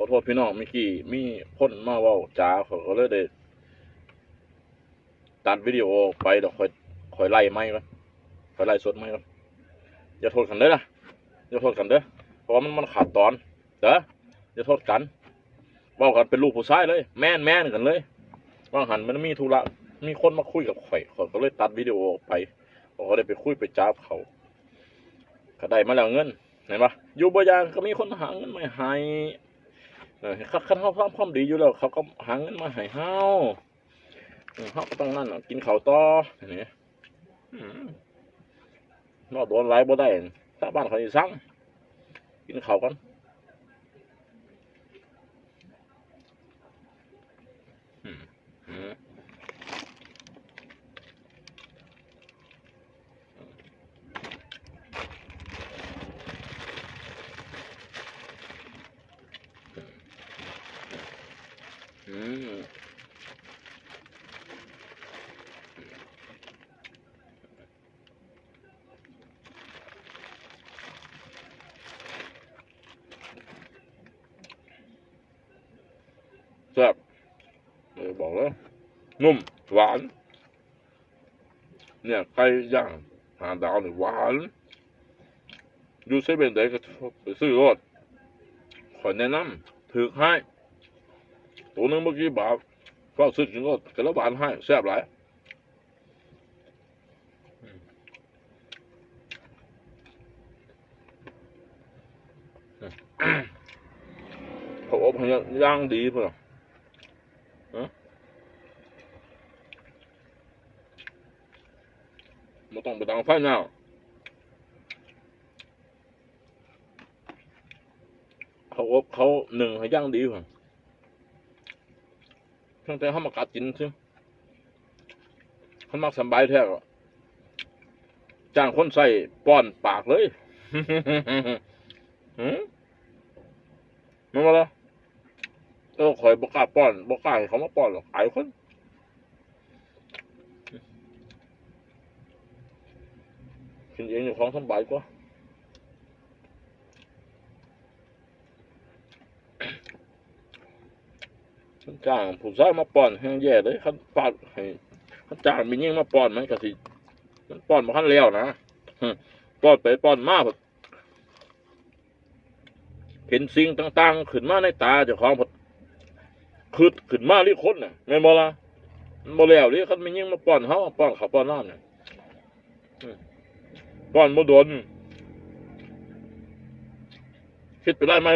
อโทษพี่น้องเมื่อกี้มีคนมาเว้าจ๋าเขาก็เลยได้ตัดวิดีโอไปเดี๋ยวค่อยไล่ไหมก่อนค่อยไล่สดไหมก่อนอย่าโทษกันเด้อนะอย่าโทษกันเด้อเพราะมันขาดตอนเด้ออย่าโทษกันเว้ากันเป็นลูกผู้ชายเลยแม่นกันเลยว่างหันมันมีธุระมีคนมาคุยกับข่อยก็เลยตัดวิดีโอออกไปเขาก็ได้ไปคุยไปจ้าบเขาก็ได้มาแล้วเงินเห็นปะอยู่บ่อย่างก็มีคนหาเงินมาให้คันเฮาความดีอยู่แล้วเขาก็หาเงินมาให้เฮาเฮาก็ต้องนั่นกินข้าวต่อนี่นอกโดนไล่บ่ได้ถ้าบ้านเขาสิสั่งกินข้าวกันแซ่บบอกแล้วนุ่มหวานเนี่ยไก่ย่าง5 ดาวนี่หวานอยู่เซเว่นได้ก็ไปซื้อรถขอแนะนำถือให้ตัวนึงเมื่อกี้บาทเฝ้าซื้อกินรถแต่ละบาทให้แซ่บหลายเขาอบให้ย่างดีเพื่อไม่ต้องไปดังไฟแนวเขาอบเขาหนึ่งให้ย่างดีเพื่อตั้งแต่เขามากัดกินซึ่งเขามักสบายแท้ก็จ้างคนใส่ป้อนปากเลยมันว่าละข่อยบกล้าป้อนบกล้าให้เขามาป้อนหรอกอายคนกินเองอยู่ของสบายกว่าจ้างผู้ชายมาป้อนให้แย่เลยเขาปาดให้เขาจ้างมียิ่งมาป้อนมันก็สิมันป้อนมาขั้นแล้วนะป้อนไปป้อนมาเห็นสิ่งต่างๆขึ้นมาในตาเจ้าของคือขึ้นมาที่คนน่ะแม่นบ่ล่ะมันบ่แล้วนี่เขามียิ่งมาป้อนเขาป้อนข้าวป้อนน้ำเนี่ยป้อนบ่โดนคิดไปได้ไหม